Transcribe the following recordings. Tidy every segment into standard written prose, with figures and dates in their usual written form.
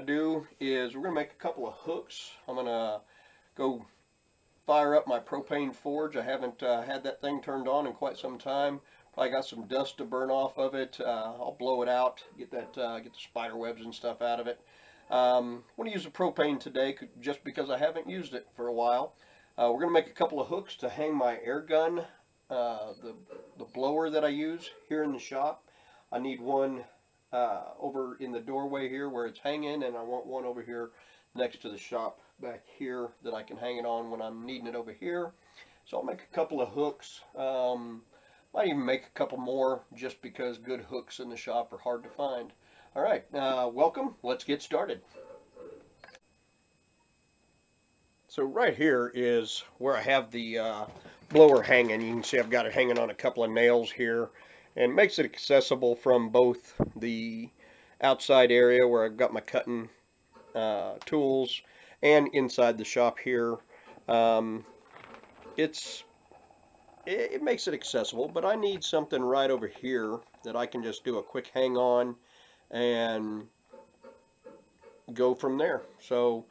do is we're going to make a couple of hooks. I'm going to go fire up my propane forge. I haven't had that thing turned on in quite some time. Probably got some dust to burn off of it. I'll blow it out, get the spider webs and stuff out of it. I'm going to use the propane today just because I haven't used it for a while. We're going to make a couple of hooks to hang my air gun, the blower that I use here in the shop. I need one over in the doorway here where it's hanging, and I want one over here next to the shop back here that I can hang it on when I'm needing it over here. So I'll make a couple of hooks. Might even make a couple more just because good hooks in the shop are hard to find. Alright, welcome. Let's get started. So right here is where I have the blower hanging. You can see I've got it hanging on a couple of nails here, and it makes it accessible from both the outside area where I've got my cutting tools and inside the shop here. It makes it accessible, but I need something right over here that I can just do a quick hang on and go from there. So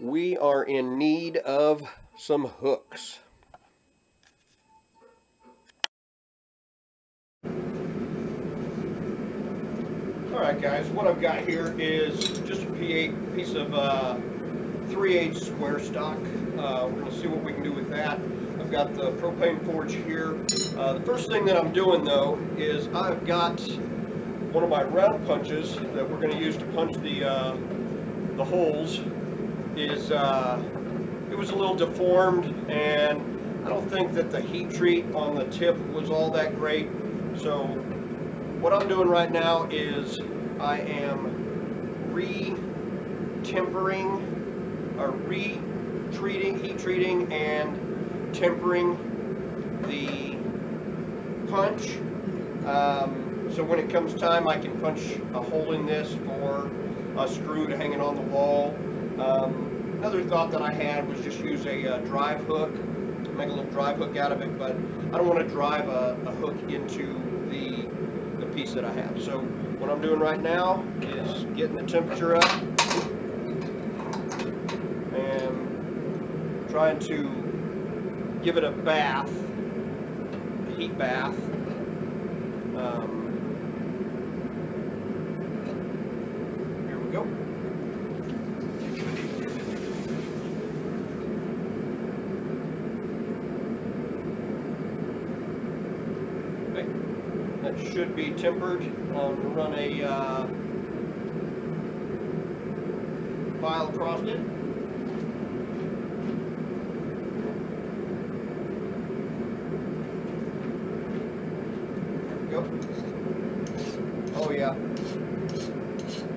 we are in need of some hooks. Alright guys, what I've got here is just a piece of 3/8 square stock. We're going to see what we can do with that. I've got the propane forge here. The first thing that I'm doing though is I've got one of my round punches that we're going to use to punch the holes. It was a little deformed, and I don't think that the heat treat on the tip was all that great. So what I'm doing right now is I am re-tempering or heat treating and tempering the punch. So when it comes time, I can punch a hole in this for a screw to hang it on the wall. Another thought that I had was just use a drive hook, make a little drive hook out of it, but I don't want to drive a hook into the piece that I have. So what I'm doing right now is getting the temperature up and trying to give it a bath, a heat bath. Here we go. Okay. That should be tempered. We'll run a file across it. There we go. Oh yeah,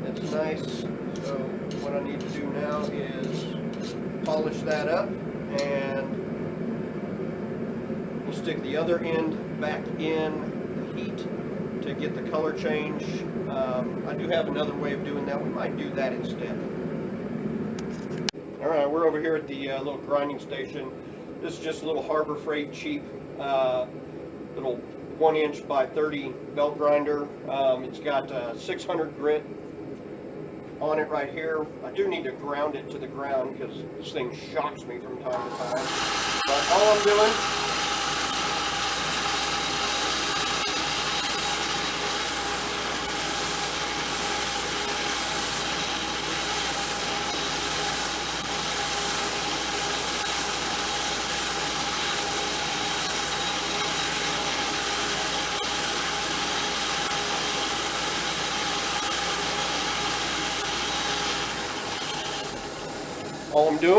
that's nice. So what I need to do now is polish that up, and we'll stick the other end back in the heat to get the color change. I do have another way of doing that. We might do that instead. Alright, we're over here at the little grinding station. This is just a little Harbor Freight cheap little 1" by 30" belt grinder. It's got 600 grit on it right here. I do need to ground it to the ground because this thing shocks me from time to time. But all I'm doing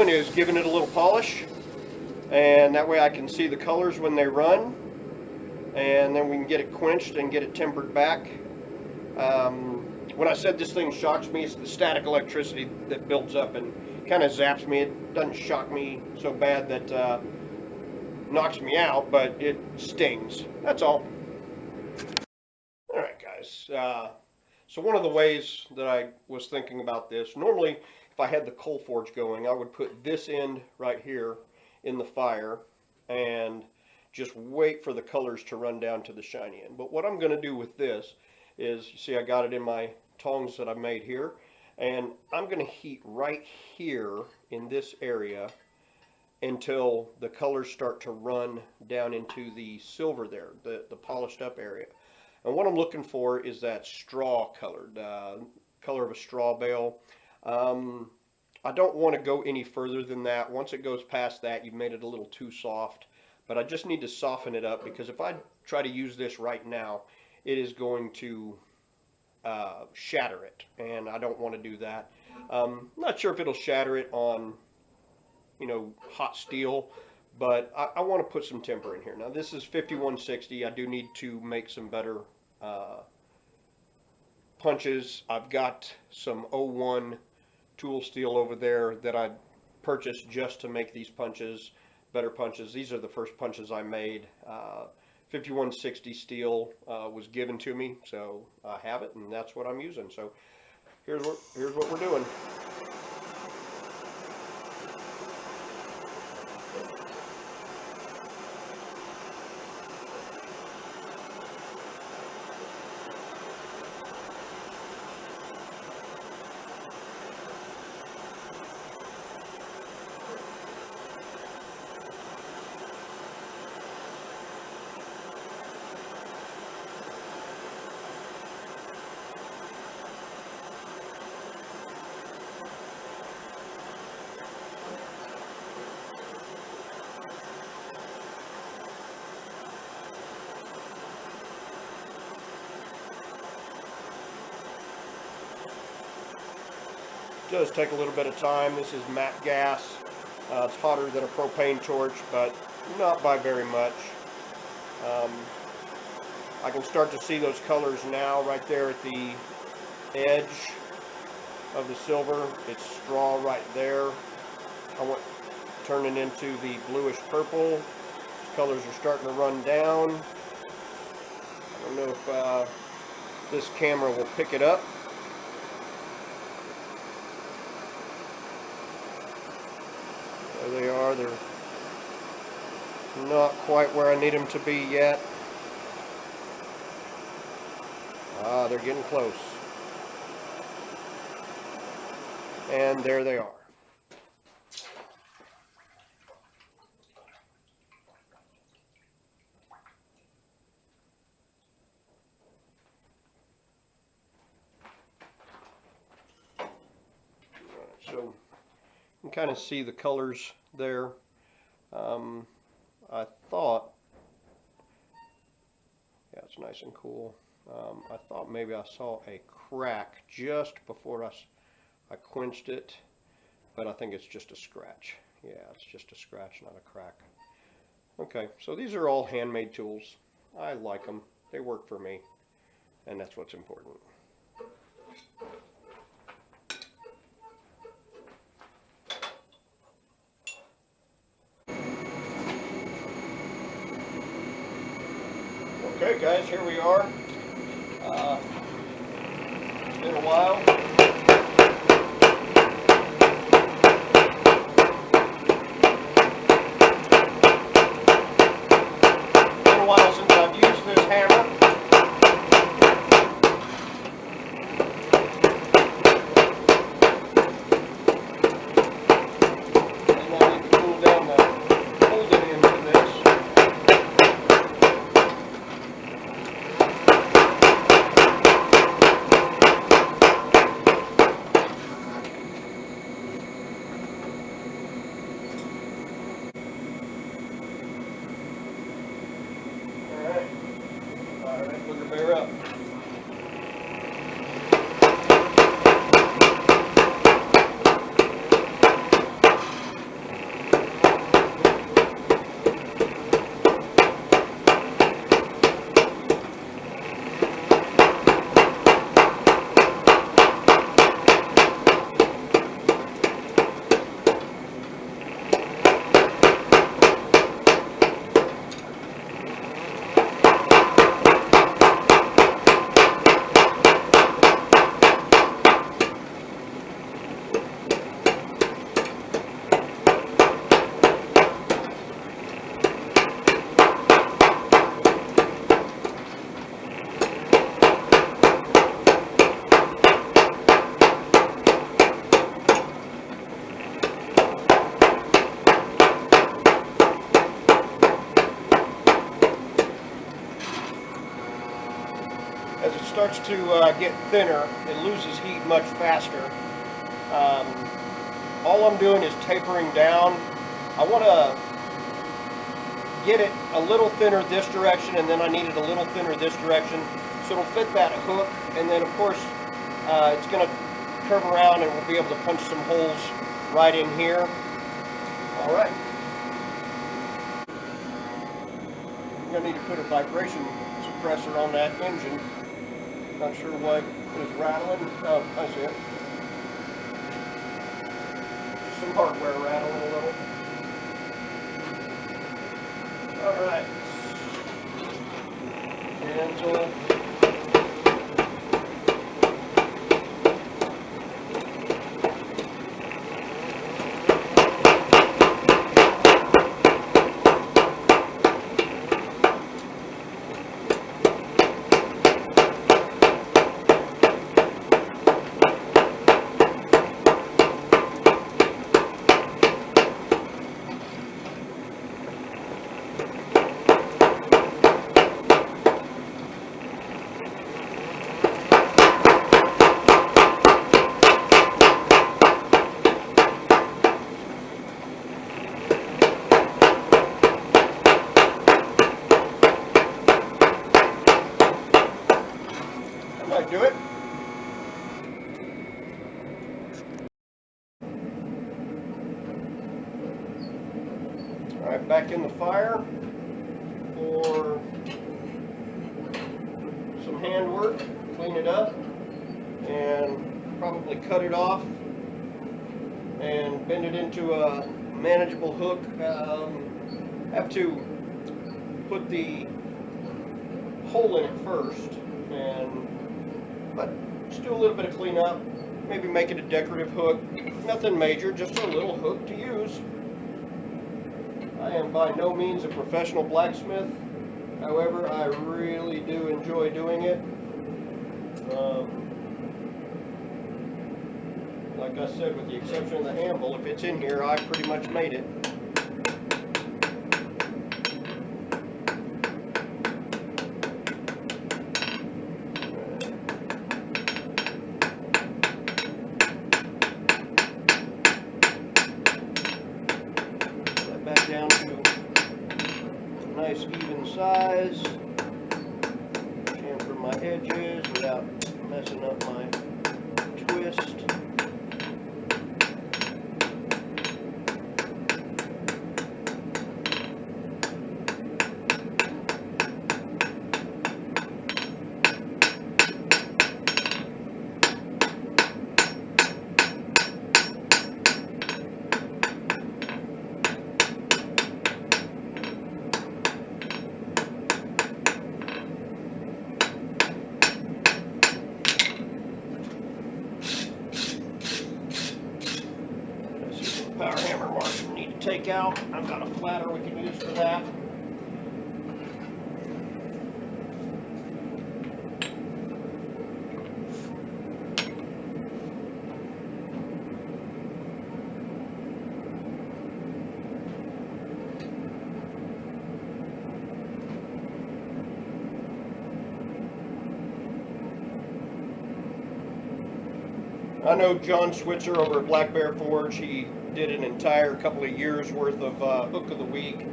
is giving it a little polish, and that way I can see the colors when they run, and then we can get it quenched and get it tempered back. When I said this thing shocks me, it's the static electricity that builds up and kind of zaps me. It doesn't shock me so bad that knocks me out, but it stings. That's all. Alright guys, so one of the ways that I was thinking about this, normally if I had the coal forge going, I would put this end right here in the fire and just wait for the colors to run down to the shiny end. But what I'm going to do with this is, you see I got it in my tongs that I made here. And I'm going to heat right here in this area until the colors start to run down into the silver there, the polished up area. And what I'm looking for is that straw colored, color of a straw bale. I don't want to go any further than that. Once it goes past that, you've made it a little too soft. But I just need to soften it up, because if I try to use this right now, it is going to shatter it, and I don't want to do that. Not sure if it'll shatter it on, hot steel, but I want to put some temper in here. Now this is 5160. I do need to make some better punches. I've got some '01 tool steel over there that I purchased just to make these punches, better punches. These are the first punches I made. 5160 steel was given to me, so I have it, and that's what I'm using. So here's what we're doing. It does take a little bit of time. This is matte gas. It's hotter than a propane torch, but not by very much. I can start to see those colors now right there at the edge of the silver. It's straw right there. I want turning into the bluish purple. These colors are starting to run down. I don't know if this camera will pick it up. There they are. They're not quite where I need them to be yet. Ah, they're getting close. And there they are. So you can kind of see the colors there. I thought, yeah, it's nice and cool. I thought maybe I saw a crack just before I quenched it, but I think it's just a scratch. Yeah, it's just a scratch, not a crack. Okay, so these are all handmade tools. I like them. They work for me, and that's what's important. Okay guys, here we are. It's been a while. It's been a while since I've used this hammer. And I need to cool down the holding end of this. starts to get thinner, it loses heat much faster. All I'm doing is tapering down. I want to get it a little thinner this direction, and then I need it a little thinner this direction, so it'll fit that hook, and then of course it's going to curve around and we'll be able to punch some holes right in here. Alright. I'm going to need to put a vibration suppressor on that engine. Not sure what is rattling. Oh, I see it. Just some hardware rattling a little. Alright. Gentle. Might do it. Alright, back in the fire for some handwork. Clean it up and probably cut it off and bend it into a manageable hook. Have to put the hole in it first, but just do a little bit of cleanup. Maybe make it a decorative hook. Nothing major, just a little hook to use. I am by no means a professional blacksmith. However, I really do enjoy doing it. Like I said, with the exception of the anvil, if it's in here, I pretty much made it. Back down to a nice even size. Chamfer my edges without messing up my twist. Power hammer marks we need to take out. I've got a flatter we can use for that. I know John Switzer over at Black Bear Forge. He did an entire couple of years worth of Hook of the Week,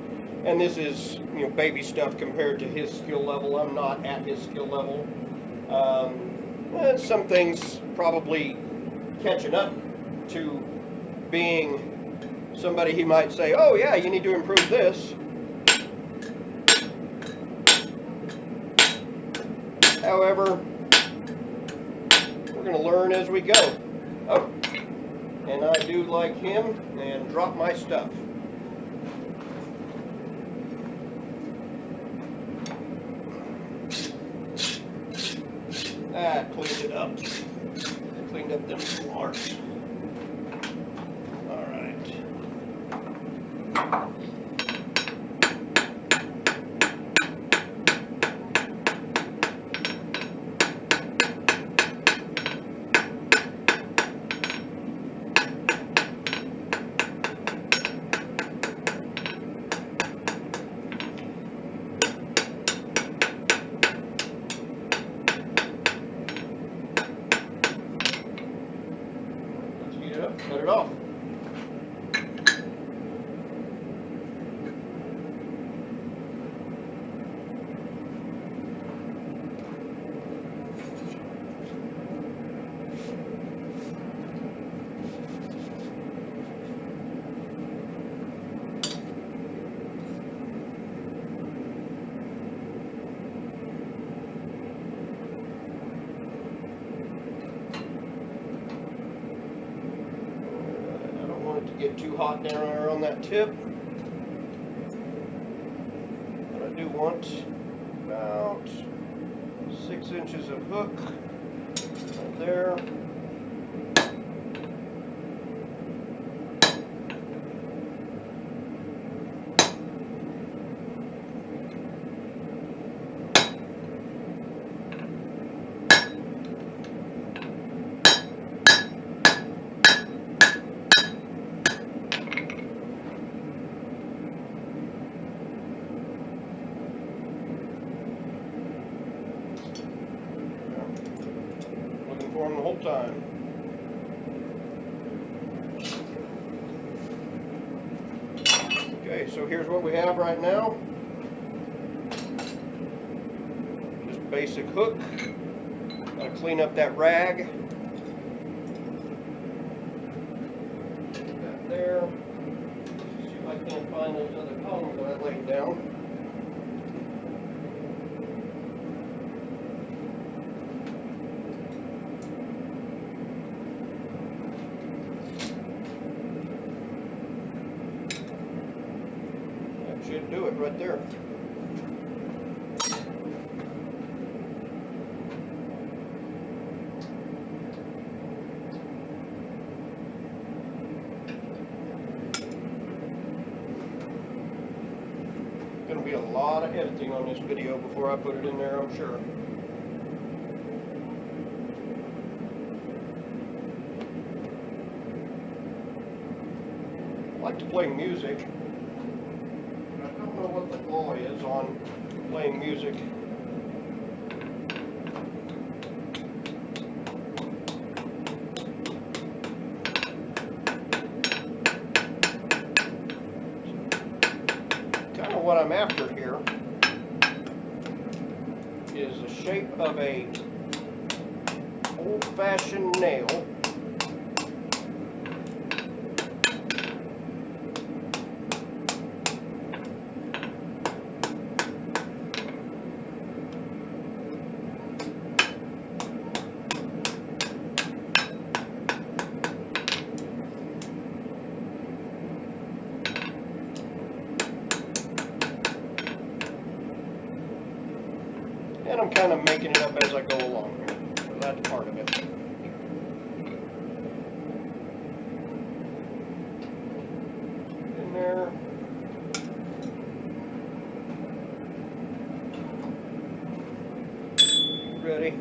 and this is, you know, baby stuff compared to his skill level. I'm not at his skill level. Some things probably catching up to being somebody he might say, oh yeah, you need to improve this. However, we're going to learn as we go. Oh, and I do like him and drop my stuff. That cleaned it up. Cleaned up them marks. All right. cut it off. To get too hot down there on that tip, but I do want about 6 inches of hook right there. For them the whole time. Okay, so here's what we have right now. Just basic hook. Gotta clean up that rag. That there. See if I can't find those other cones that I laid down. Should do it right there. Going to be a lot of editing on this video before I put it in there, I'm sure. I like to play music. I don't know what the law is on playing music. Kind of what I'm after here is the shape of a old-fashioned nail. And I'm kind of making it up as I go along here. So that's part of it. In there. Ready.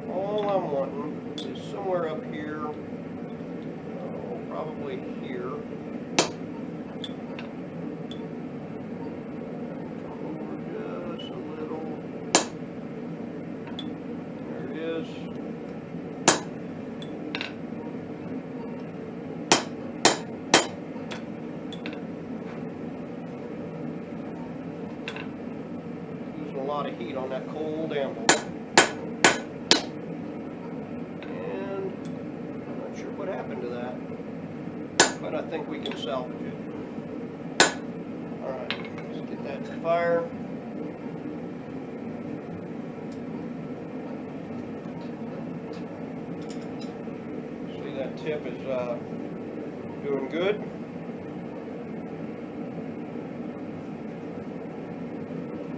All I'm wanting is somewhere up here, probably here. Come over just a little. There it is. Losing a lot of heat on that cold anvil. What happened to that, but I think we can salvage it. Alright, let's get that to fire. See, that tip is doing good.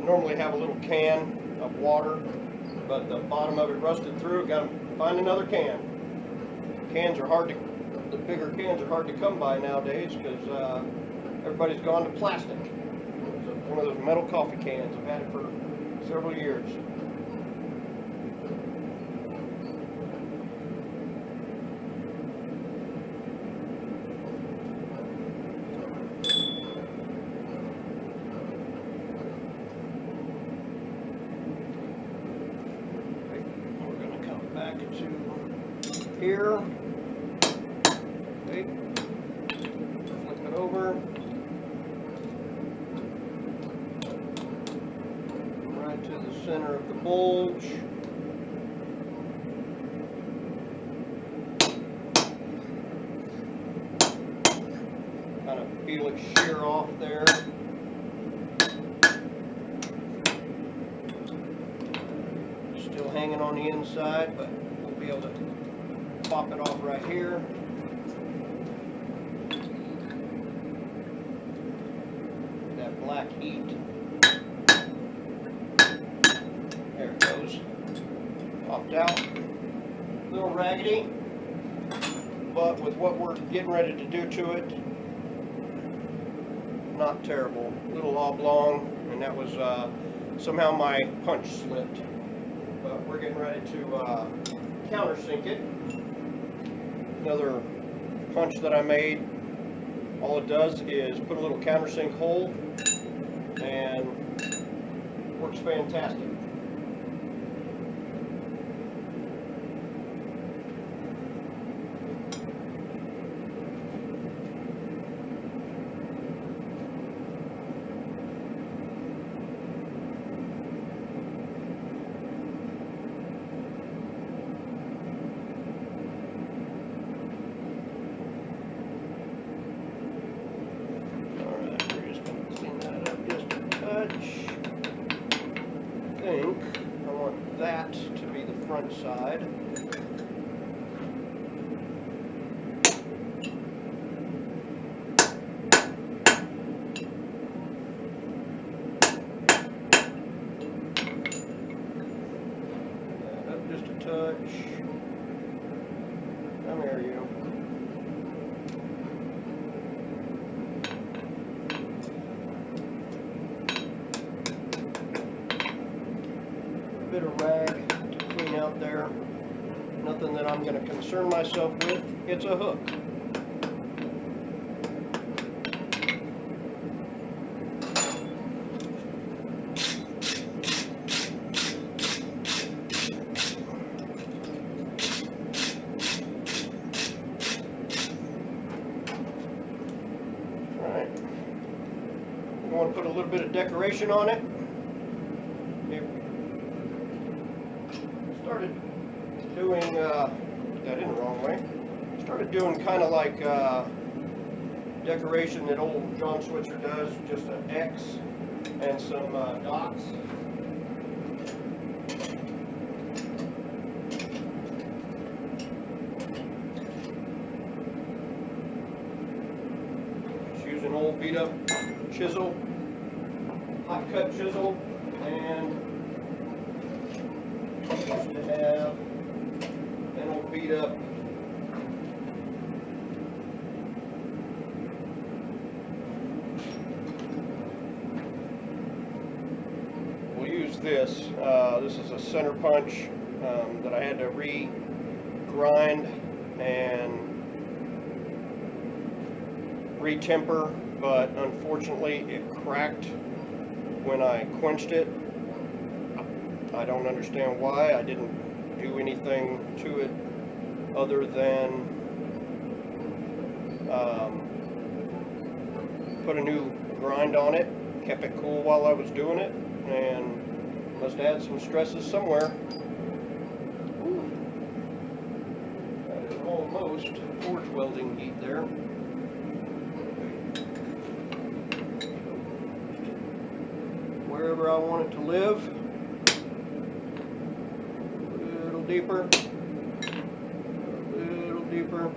Normally have a little can of water, but the bottom of it rusted through. Got to find another can. Cans are hard to, the bigger cans are hard to come by nowadays because everybody's gone to plastic. So one of those metal coffee cans. I've had it for several years. Back to here. Okay. Flip it over. Right to the center of the bulge. Kind of feel it shear off there. Still hanging on the inside, but we'll be able to pop it off right here. That black heat. There it goes. Popped out. A little raggedy, but with what we're getting ready to do to it, not terrible. A little oblong, and that was somehow my punch slipped. But we're getting ready to countersink it. Another punch that I made, all it does is put a little countersink hole and works fantastic. I think I want that to be the front side. That up just a touch. Come here, you. Bit of rag to clean out there. Nothing that I'm going to concern myself with. It's a hook. Alright. We want to put a little bit of decoration on it. Started doing, got in the wrong way, started doing kind of like decoration that old John Switzer does, just an X and some dots. Just use an old beat up chisel, hot cut chisel, and used to have an old beat up we'll use this. This is a center punch that I had to re-grind and re-temper, but unfortunately it cracked when I quenched it. I don't understand why. I didn't do anything to it other than put a new grind on it, kept it cool while I was doing it, and must add some stresses somewhere. Ooh. That is almost forge welding heat there. Wherever I want it to live. A little deeper. A little deeper.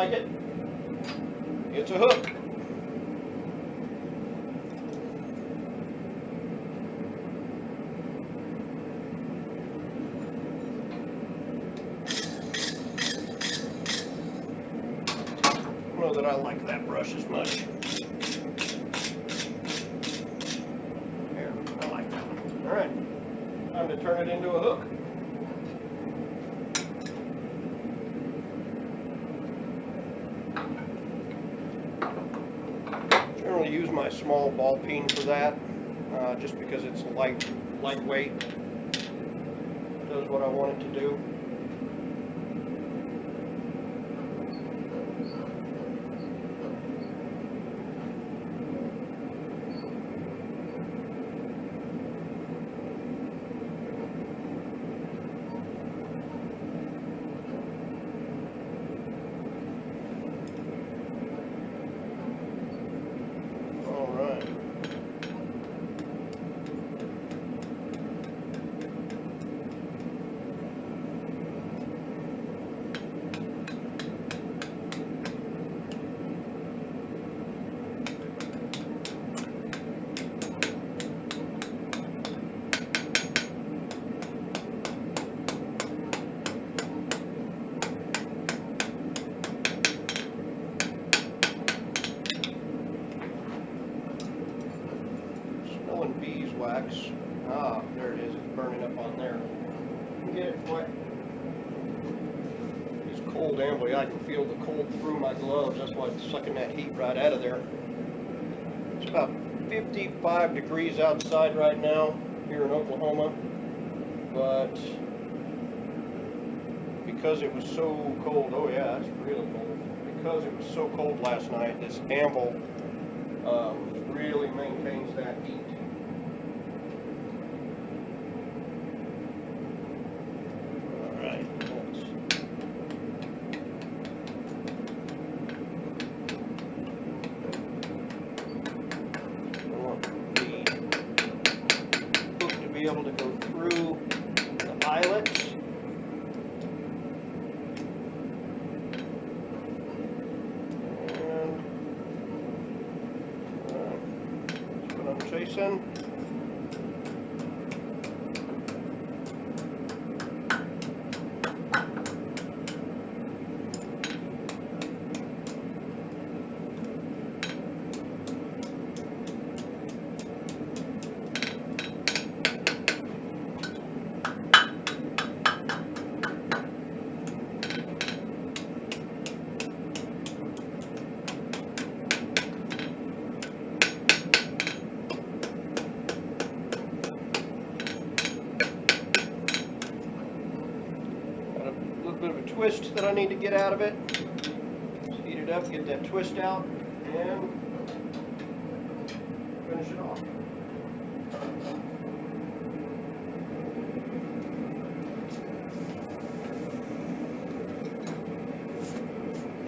like it. It's a hook. I don't know that I like that brush as much. There, I like that one. Alright, time to turn it into a hook. Generally use my small ball peen for that, just because it's lightweight. It does what I want it to do. Beeswax. Ah, there it is. It's burning up on there. Get it quick. It's cold ambly. I can feel the cold through my gloves. That's why it's sucking that heat right out of there. It's about 55 degrees outside right now here in Oklahoma, but because it was so cold, oh yeah, it's really cold. Because it was so cold last night, this anvil really maintains that heat. Able to go through the eyelets. And that's what I'm chasing. Bit of a twist that I need to get out of it. Just heat it up, get that twist out, and finish it off.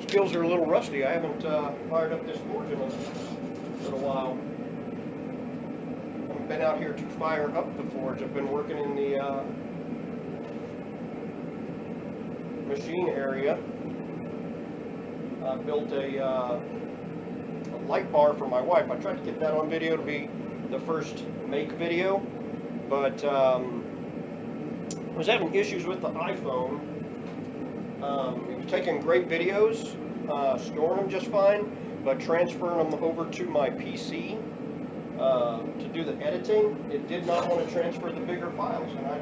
Skills are a little rusty. I haven't fired up this forge in a little while. I haven't been out here to fire up the forge. I've been working in the machine area. I built a light bar for my wife. I tried to get that on video to be the first make video, but I was having issues with the iPhone. It was taking great videos, storing them just fine, but transferring them over to my PC to do the editing, it did not want to transfer the bigger files, and I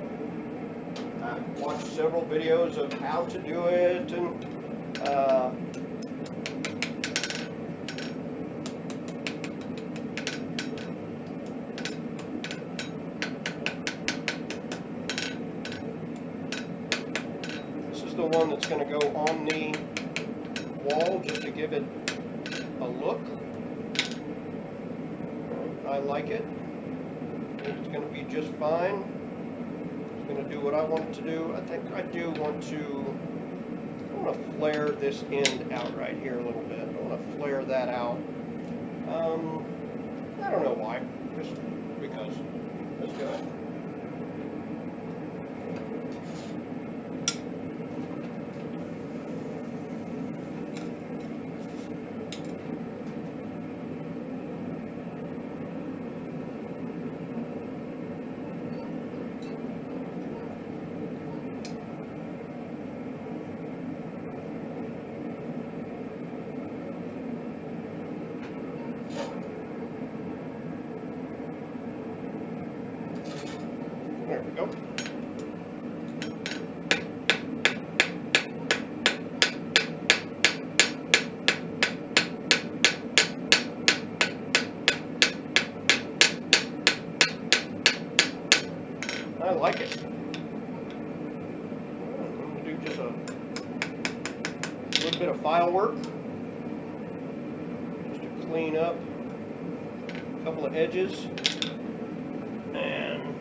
watched several videos of how to do it, and this is the one that's going to go on the wall just to give it a look. I like it. It's going to be just fine. Going to do what I want it to do. I think I do want to flare this end out right here a little bit. I want to flare that out. I don't know why, just because. Let's do it. go. I like it. I'm going to do just a little bit of file work just to clean up a couple of edges. And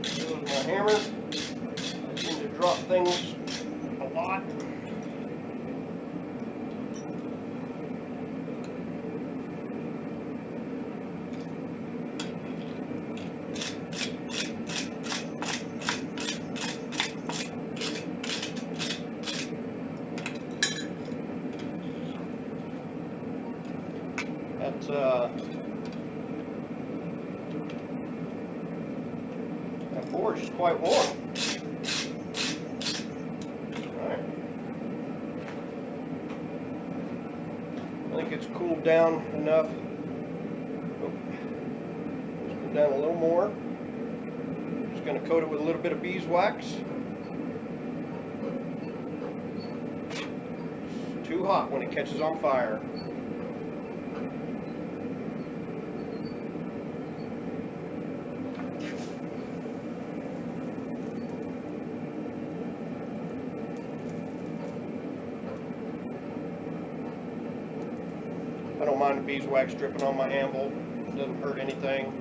here's my hammer. I seem to drop things a lot. That forge is quite warm. Alright. I think it's cooled down enough. Let's cool down a little more. Just going to coat it with a little bit of beeswax. It's too hot when it catches on fire. I don't mind the beeswax dripping on my anvil. It doesn't hurt anything.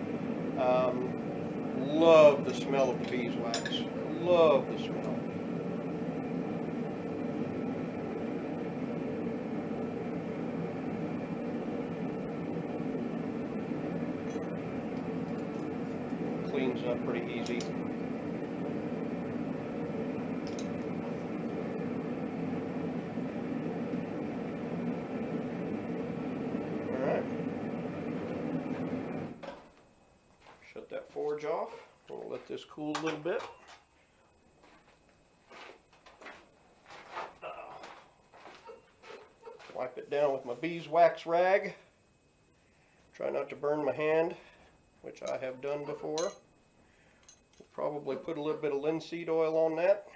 Love the smell of the beeswax. Love the smell. Cleans up pretty easy. Shut that forge off. We'll let this cool a little bit. Wipe it down with my beeswax rag. Try not to burn my hand, which I have done before. We'll probably put a little bit of linseed oil on that.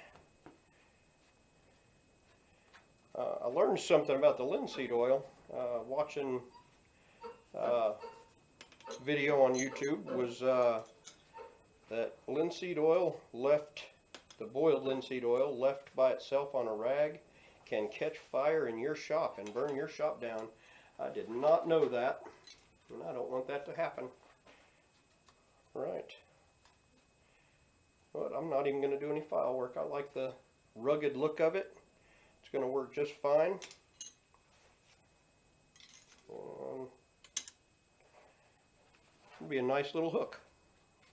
I learned something about the linseed oil watching video on YouTube. Was that linseed oil the boiled linseed oil left by itself on a rag can catch fire in your shop and burn your shop down. I did not know that, and I don't want that to happen. Right. But I'm not even going to do any file work. I like the rugged look of it. It's going to work just fine. It'll be a nice little hook.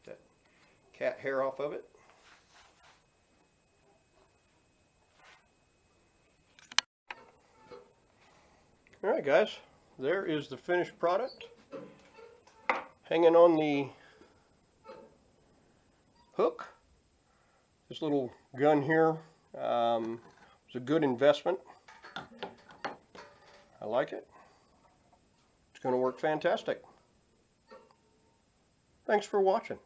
That cat hair off of it. Alright guys, there is the finished product. Hanging on the hook. This little gun here was a good investment. I like it. It's going to work fantastic. Thanks for watching.